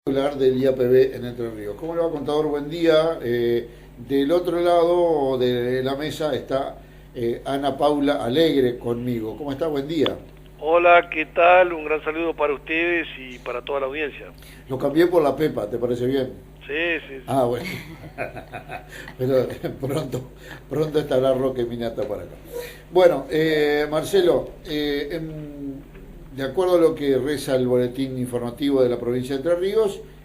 Del IAPB en Entre Ríos. ¿Cómo le va, contador? Buen día. Del otro lado de la mesa está Ana Paula Alegre conmigo. ¿Cómo está? Buen día. Hola, ¿qué tal? Un gran saludo para ustedes y para toda la audiencia. Lo cambié por la Pepa, ¿te parece bien? Sí, sí, sí. Ah, bueno. Pero pronto estará Roque Minata para acá. Bueno, Marcelo, de acuerdo a lo que reza el boletín informativo de la provincia de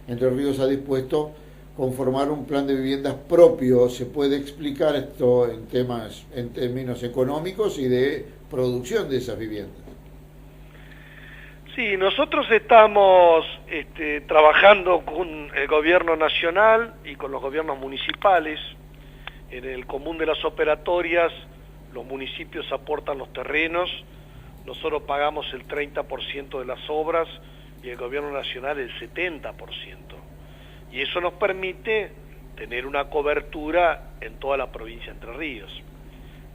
Entre Ríos ha dispuesto conformar un plan de viviendas propio. ¿Se puede explicar esto en términos económicos y de producción de esas viviendas? Sí, nosotros estamos trabajando con el gobierno nacional y con los gobiernos municipales. En el común de las operatorias, los municipios aportan los terrenos, nosotros pagamos el 30% de las obras y el gobierno nacional el 70%. Y eso nos permite tener una cobertura en toda la provincia de Entre Ríos.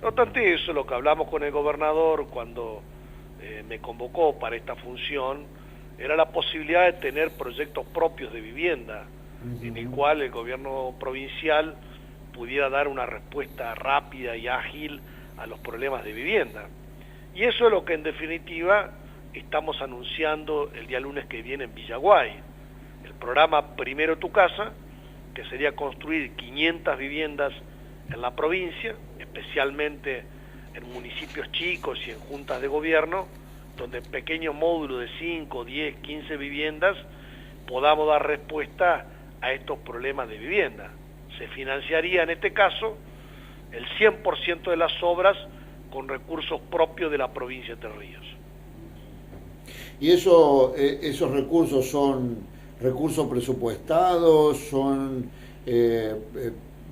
No obstante eso, lo que hablamos con el gobernador cuando me convocó para esta función, era la posibilidad de tener proyectos propios de vivienda, en el cual el gobierno provincial pudiera dar una respuesta rápida y ágil a los problemas de vivienda. Y eso es lo que en definitiva estamos anunciando el día lunes que viene en Villaguay. El programa Primero Tu Casa, que sería construir 500 viviendas en la provincia, especialmente en municipios chicos y en juntas de gobierno, donde en pequeños módulos de 5, 10, 15 viviendas podamos dar respuesta a estos problemas de vivienda. Se financiaría en este caso el 100% de las obras con recursos propios de la provincia de Entre Ríos. ¿Y esos recursos son recursos presupuestados,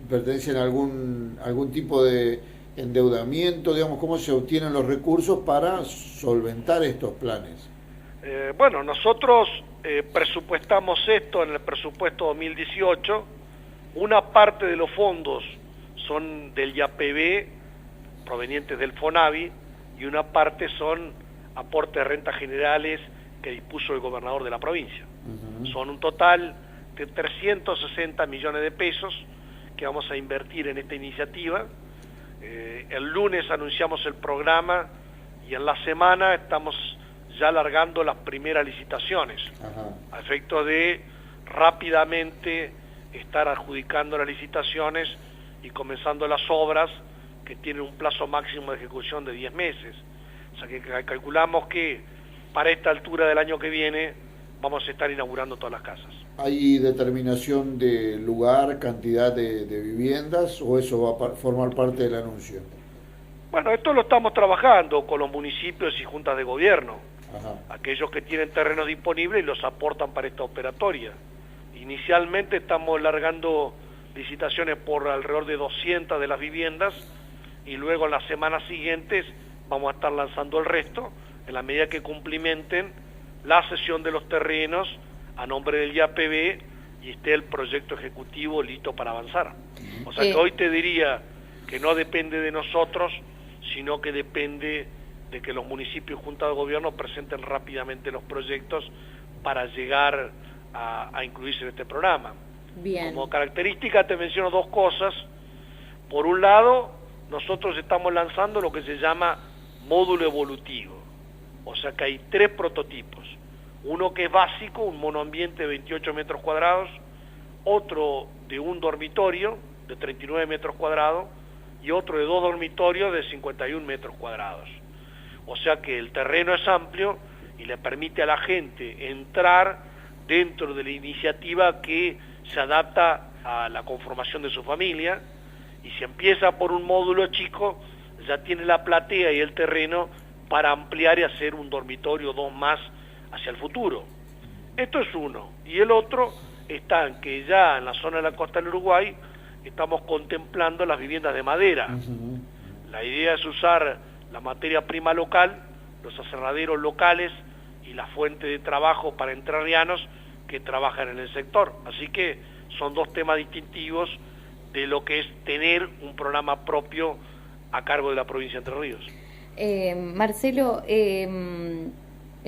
pertenecen a algún tipo de endeudamiento? Digamos, ¿cómo se obtienen los recursos para solventar estos planes? Bueno, nosotros presupuestamos esto en el presupuesto 2018. Una parte de los fondos son del IAPB, provenientes del FONAVI, y una parte son aportes de rentas generales que dispuso el gobernador de la provincia. Son un total de 360 millones de pesos que vamos a invertir en esta iniciativa. El lunes anunciamos el programa y en la semana estamos ya largando las primeras licitaciones, a efecto de rápidamente estar adjudicando las licitaciones y comenzando las obras que tienen un plazo máximo de ejecución de 10 meses. O sea que calculamos que para esta altura del año que viene vamos a estar inaugurando todas las casas. ¿Hay determinación de lugar, cantidad de viviendas, o eso va a formar parte del anuncio? Bueno, esto lo estamos trabajando con los municipios y juntas de gobierno, aquellos que tienen terrenos disponibles y los aportan para esta operatoria. Inicialmente estamos largando licitaciones por alrededor de 200 de las viviendas y luego en las semanas siguientes vamos a estar lanzando el resto en la medida que cumplimenten la cesión de los terrenos a nombre del IAPB y esté el proyecto ejecutivo listo para avanzar. O sea que hoy te diría que no depende de nosotros, sino que depende de que los municipios y juntas de gobierno presenten rápidamente los proyectos para llegar a incluirse en este programa. Bien. Como característica te menciono dos cosas. Por un lado, nosotros estamos lanzando lo que se llama módulo evolutivo. O sea que hay 3 prototipos. Uno que es básico, un monoambiente de 28 metros cuadrados, otro de un dormitorio de 39 metros cuadrados y otro de 2 dormitorios de 51 metros cuadrados. O sea que el terreno es amplio y le permite a la gente entrar dentro de la iniciativa que se adapta a la conformación de su familia, y si empieza por un módulo chico, ya tiene la platea y el terreno para ampliar y hacer un dormitorio o 2 más hacia el futuro. Esto es uno. Y el otro está en que ya en la zona de la costa del Uruguay estamos contemplando las viviendas de madera. La idea es usar la materia prima local, los aserraderos locales y la fuente de trabajo para entrerrianos que trabajan en el sector. Así que son 2 temas distintivos de lo que es tener un programa propio a cargo de la provincia de Entre Ríos. Marcelo, en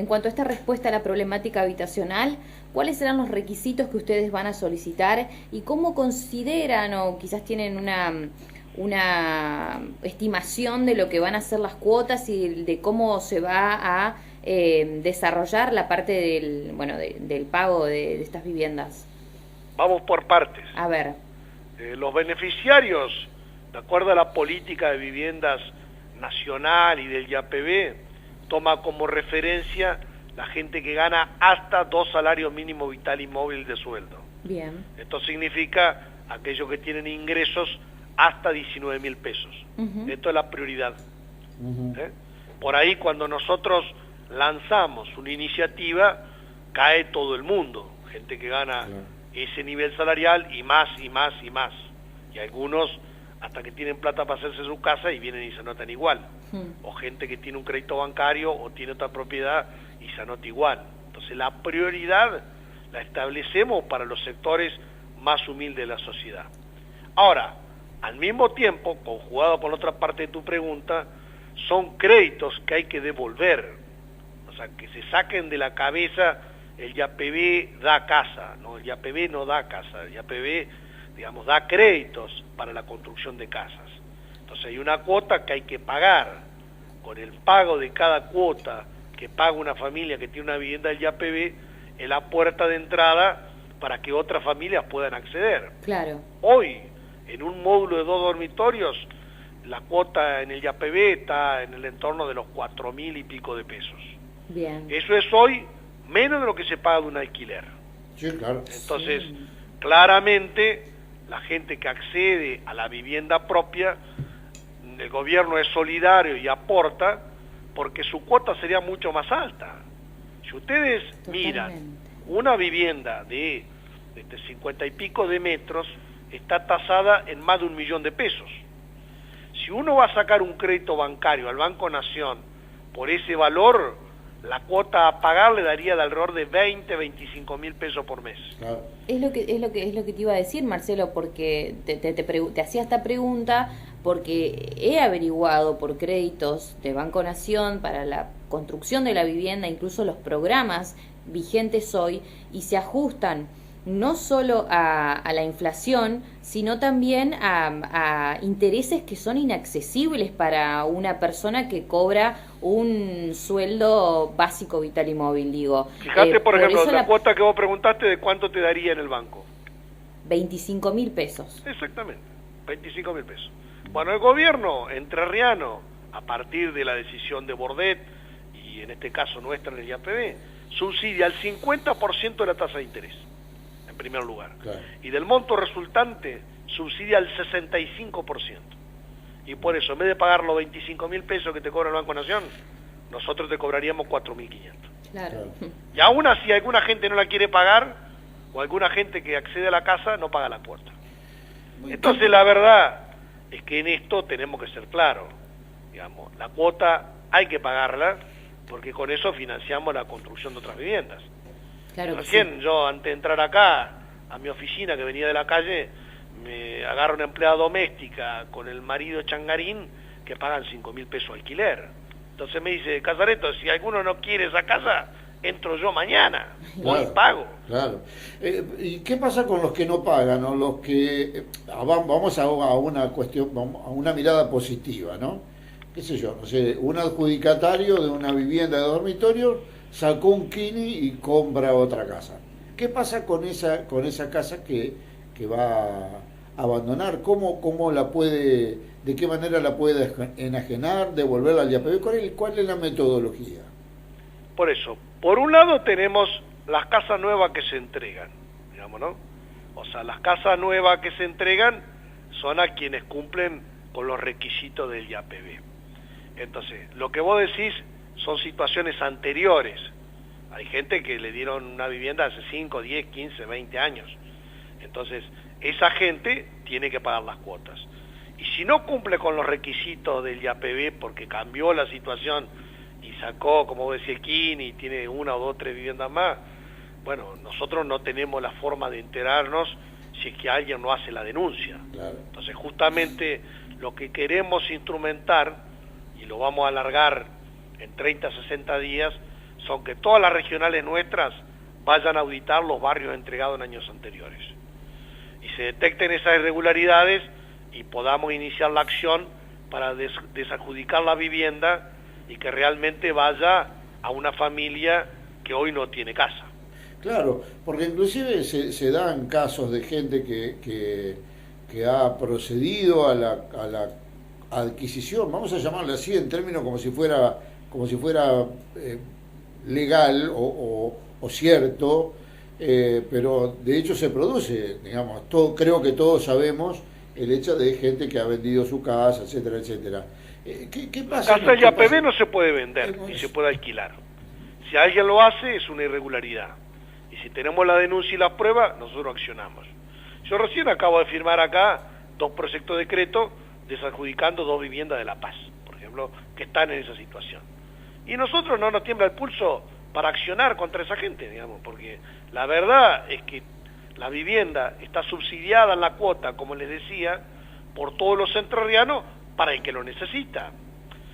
cuanto a esta respuesta a la problemática habitacional, ¿cuáles serán los requisitos que ustedes van a solicitar y cómo consideran o quizás tienen una estimación de lo que van a ser las cuotas y de cómo se va a desarrollar la parte del pago de estas viviendas? Vamos por partes. A ver. Los beneficiarios, de acuerdo a la política de viviendas nacional y del IAPB, toma como referencia la gente que gana hasta 2 salarios mínimos vital y móvil de sueldo. Bien. Esto significa aquellos que tienen ingresos hasta 19.000 pesos. Esto es la prioridad. Por ahí, cuando nosotros lanzamos una iniciativa, cae todo el mundo, gente que gana ese nivel salarial y más y más y más. Y algunos hasta que tienen plata para hacerse su casa y vienen y se anotan igual. O gente que tiene un crédito bancario o tiene otra propiedad y se anota igual. Entonces la prioridad la establecemos para los sectores más humildes de la sociedad. Ahora, al mismo tiempo, conjugado con otra parte de tu pregunta, son créditos que hay que devolver. O sea, que se saquen de la cabeza el IAPB da casa. No, el IAPB no da casa. El IAPB, digamos, da créditos para la construcción de casas. Entonces hay una cuota que hay que pagar. Con el pago de cada cuota que paga una familia que tiene una vivienda del IAPB, es la puerta de entrada para que otras familias puedan acceder. Claro. Hoy, en un módulo de 2 dormitorios, la cuota en el IAPB está en el entorno de los 4.000 y pico de pesos. Bien. Eso es hoy menos de lo que se paga de un alquiler. Sí, claro. Entonces, claramente, la gente que accede a la vivienda propia, el gobierno es solidario y aporta, porque su cuota sería mucho más alta. Si ustedes miran una vivienda de 50 y pico de metros, está tasada en más de 1 millón de pesos. Si uno va a sacar un crédito bancario al Banco Nación por ese valor, la cuota a pagar le daría de alrededor de 25.000 pesos por mes. Claro. Es lo que te iba a decir, Marcelo, porque te hacía esta pregunta porque he averiguado por créditos de Banco Nación para la construcción de la vivienda, incluso los programas vigentes hoy, y se ajustan no solo a la inflación, sino también a intereses que son inaccesibles para una persona que cobra un sueldo básico vital y móvil, digo. Fíjate, por ejemplo, la cuota que vos preguntaste, ¿de cuánto te daría en el banco? 25.000 pesos. Exactamente, 25.000 pesos. Bueno, el gobierno entrerriano, a partir de la decisión de Bordet, y en este caso nuestra en el IAPB, subsidia al 50% de la tasa de interés, en primer lugar. Claro. Y del monto resultante, subsidia al 65%. Y por eso, en vez de pagar los 25.000 pesos que te cobra el Banco Nación, nosotros te cobraríamos 4.500. Claro. Y aún así, alguna gente no la quiere pagar, o alguna gente que accede a la casa no paga la cuota. Entonces, la verdad es que en esto tenemos que ser claros. Digamos, la cuota hay que pagarla, porque con eso financiamos la construcción de otras viviendas. Claro. Recién sí. Yo, antes de entrar acá, a mi oficina, que venía de la calle, me agarro una empleada doméstica con el marido changarín que pagan 5.000 pesos alquiler. Entonces me dice, Casareto, si alguno no quiere esa casa, entro yo mañana, voy y pago. Claro. ¿Y qué pasa con los que no pagan o los que vamos a una cuestión, a una mirada positiva, ¿no? Qué sé yo, no sé, un adjudicatario de una vivienda de dormitorio sacó un kini y compra otra casa. ¿Qué pasa con esa casa que va a abandonar? ¿Cómo la puede, de qué manera la puede enajenar, devolverla al IAPB? ¿Cuál es la metodología? Por eso, por un lado tenemos las casas nuevas que se entregan, digamos, ¿no? O sea, las casas nuevas que se entregan son a quienes cumplen con los requisitos del IAPB. Entonces, lo que vos decís son situaciones anteriores. Hay gente que le dieron una vivienda hace 5, 10, 15, 20 años. Entonces, esa gente tiene que pagar las cuotas. Y si no cumple con los requisitos del IAPB porque cambió la situación y sacó, como vos decís, el KIN y tiene 1 o 2, 3 viviendas más, bueno, nosotros no tenemos la forma de enterarnos si es que alguien no hace la denuncia. Claro. Entonces, justamente lo que queremos instrumentar, y lo vamos a alargar en 30, 60 días, son que todas las regionales nuestras vayan a auditar los barrios entregados en años anteriores. Y se detecten esas irregularidades y podamos iniciar la acción para desadjudicar la vivienda y que realmente vaya a una familia que hoy no tiene casa. Claro, porque inclusive se dan casos de gente que ha procedido a la adquisición, vamos a llamarle así en términos como si fuera legal o cierto, pero de hecho se produce, digamos, creo que todos sabemos el hecho de gente que ha vendido su casa, etcétera, etcétera. ¿Qué pasa? La casa de IAPB no se puede vender ni se puede alquilar. Si alguien lo hace es una irregularidad. Y si tenemos la denuncia y las pruebas, nosotros accionamos. Yo recién acabo de firmar acá 2 proyectos de decreto desadjudicando 2 viviendas de La Paz, por ejemplo, que están en esa situación. Y nosotros no nos tiembla el pulso para accionar contra esa gente, digamos, porque la verdad es que la vivienda está subsidiada en la cuota, como les decía, por todos los entrerrianos para el que lo necesita.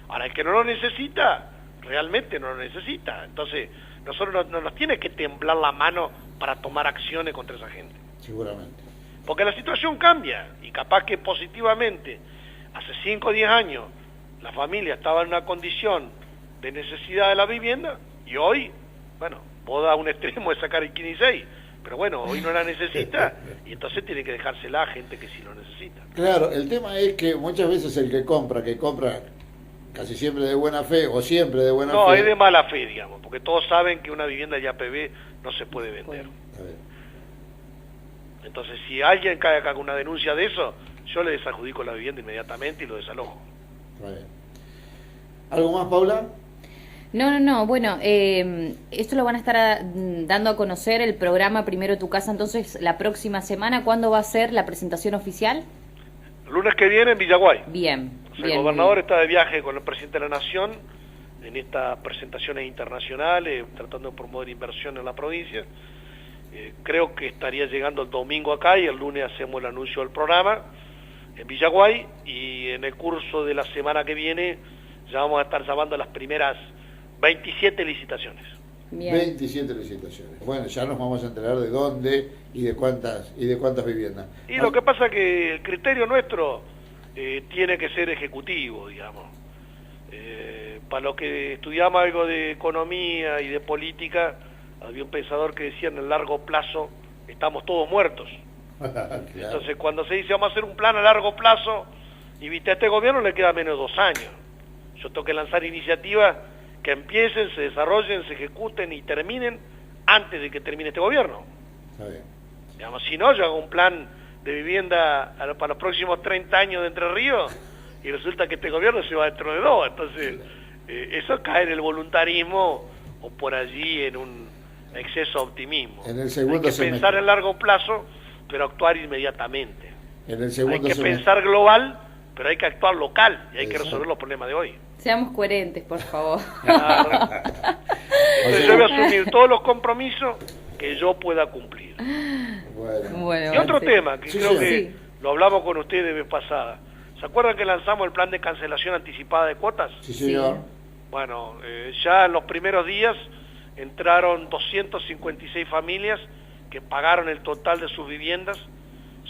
Ahora, el que no lo necesita, realmente no lo necesita. Entonces, nosotros no nos tiene que temblar la mano para tomar acciones contra esa gente. Seguramente. Porque la situación cambia, y capaz que positivamente, hace 5 o 10 años, la familia estaba en una condición de necesidad de la vivienda, y hoy, bueno, vos das un extremo de sacar el 15 y 6, pero bueno, hoy no la necesita, y entonces tiene que dejársela a gente que sí lo necesita. Claro, el tema es que muchas veces el que compra casi siempre de buena fe, o siempre de buena fe... No, es de mala fe, digamos, porque todos saben que una vivienda de IAPB no se puede vender. Entonces, si alguien cae acá con una denuncia de eso, yo le desadjudico la vivienda inmediatamente y lo desalojo. ¿Algo más, Paula? No. Bueno, esto lo van a estar dando a conocer el programa Primero Tu Casa, entonces, la próxima semana. ¿Cuándo va a ser la presentación oficial? El lunes que viene en Villaguay. Bien. O sea, el gobernador está de viaje con el presidente de la Nación en estas presentaciones internacionales, tratando de promover inversión en la provincia. Creo que estaría llegando el domingo acá y el lunes hacemos el anuncio del programa en Villaguay, y en el curso de la semana que viene ya vamos a estar llamando a las primeras 27 licitaciones. Bien. 27 licitaciones. Bueno, ya nos vamos a enterar de dónde y de cuántas viviendas. Y lo que pasa que el criterio nuestro tiene que ser ejecutivo, digamos. Para los que estudiamos algo de economía y de política, había un pensador que decía: en el largo plazo estamos todos muertos. Claro. Entonces, cuando se dice vamos a hacer un plan a largo plazo, y viste, a este gobierno le queda menos de 2 años. Yo tengo que lanzar iniciativas que empiecen, se desarrollen, se ejecuten y terminen antes de que termine este gobierno. Está bien. Digamos, si no, yo hago un plan de vivienda para los próximos 30 años de Entre Ríos y resulta que este gobierno se va dentro de 2. Entonces, eso cae en el voluntarismo o por allí en un exceso de optimismo. En el segundo Hay que pensar en largo plazo, pero actuar inmediatamente. En el segundo hay que pensar global, pero hay que actuar local y hay que resolver los problemas de hoy. Seamos coherentes, por favor. Claro. Entonces yo voy a asumir todos los compromisos que yo pueda cumplir. Bueno, y otro tema, que creo que sí, lo hablamos con ustedes de vez pasada. ¿Se acuerdan que lanzamos el plan de cancelación anticipada de cuotas? Sí, señor. Bueno, ya en los primeros días entraron 256 familias que pagaron el total de sus viviendas.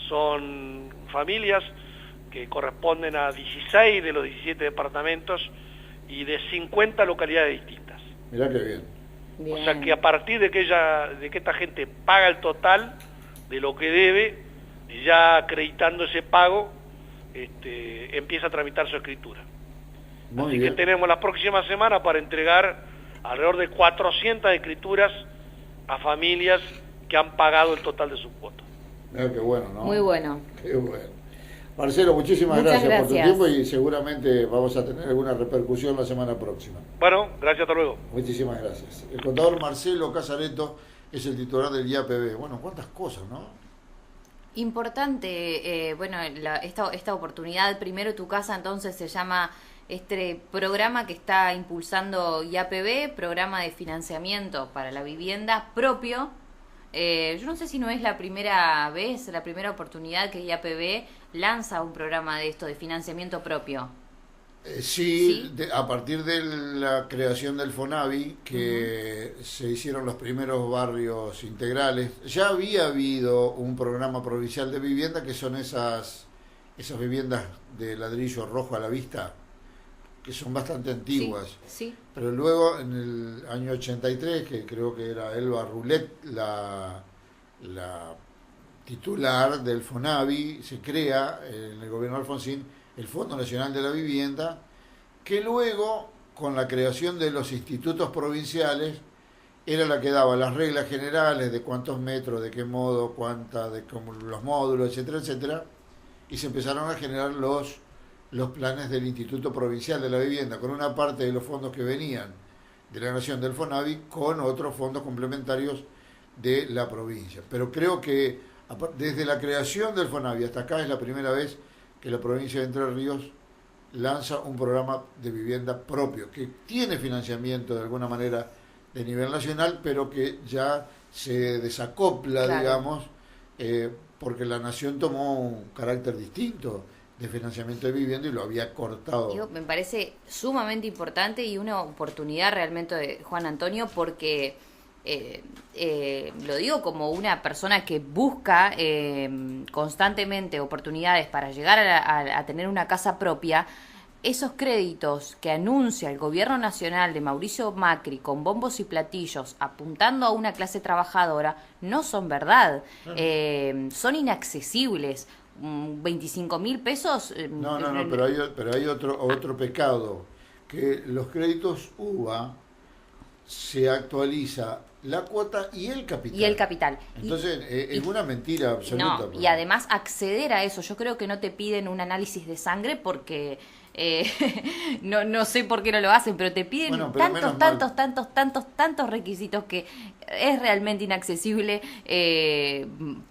Son familias que corresponden a 16 de los 17 departamentos y de 50 localidades distintas. Mirá qué bien. Bien. O sea que a partir de que esta gente paga el total de lo que debe, ya acreditando ese pago, empieza a tramitar su escritura. Muy Así bien. que tenemos la próxima semana para entregar alrededor de 400 escrituras a familias que han pagado el total de sus cuotas. Mirá qué bueno, ¿no? Muy bueno. Qué bueno. Marcelo, muchísimas Muchas gracias por tu gracias. tiempo y seguramente vamos a tener alguna repercusión la semana próxima. Bueno, gracias, hasta luego. Muchísimas gracias. El contador Marcelo Casareto es el titular del IAPB. Bueno, cuántas cosas, ¿no? Importante, bueno, esta oportunidad, Primero Tu Casa, entonces se llama este programa que está impulsando IAPB, programa de financiamiento para la vivienda propio. Yo no sé si no es la primera vez, la primera oportunidad que IAPB lanza un programa de esto, de financiamiento propio. Sí, a partir de la creación del Fonavi, que se hicieron los primeros barrios integrales, ya había habido un programa provincial de vivienda, que son esas viviendas de ladrillo rojo a la vista, que son bastante antiguas. Sí, sí. Pero luego, en el año 83, que creo que era Elba Roulet la titular del Fonavi, se crea en el gobierno de Alfonsín el Fondo Nacional de la Vivienda, que luego, con la creación de los institutos provinciales, era la que daba las reglas generales de cuántos metros, de qué modo, cómo los módulos, etcétera, etcétera, y se empezaron a generar los planes del Instituto Provincial de la Vivienda, con una parte de los fondos que venían de la Nación del Fonavi, con otros fondos complementarios de la provincia. Pero creo que desde la creación del Fonavi hasta acá es la primera vez que la provincia de Entre Ríos lanza un programa de vivienda propio, que tiene financiamiento de alguna manera de nivel nacional, pero que ya se desacopla, claro, digamos, porque la Nación tomó un carácter distinto de financiamiento de vivienda y lo había cortado. Digo, me parece sumamente importante y una oportunidad realmente de Juan Antonio, porque lo digo como una persona que busca constantemente oportunidades para llegar a tener una casa propia. Esos créditos que anuncia el gobierno nacional de Mauricio Macri con bombos y platillos apuntando a una clase trabajadora no son verdad, son inaccesibles. 25.000 pesos. No, pero hay otro pecado, que los créditos UBA se actualiza la cuota y el capital. Y el capital. Entonces, es una mentira absoluta. No, y además acceder a eso, yo creo que no te piden un análisis de sangre porque no sé por qué no lo hacen, pero te piden tantos requisitos que es realmente inaccesible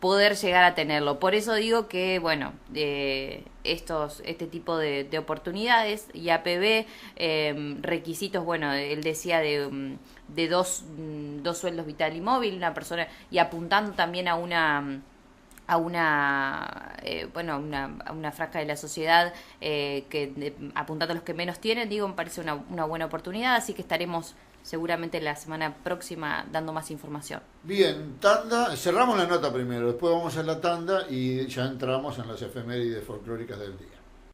poder llegar a tenerlo. Por eso digo que, bueno, este tipo de oportunidades y APB, requisitos, bueno, él decía de dos sueldos vital y móvil, una persona, y apuntando también a una franja de la sociedad apuntando a los que menos tienen, digo, me parece una buena oportunidad, así que estaremos seguramente la semana próxima dando más información. Bien, tanda, cerramos la nota primero, después vamos a la tanda y ya entramos en las efemérides folclóricas del día.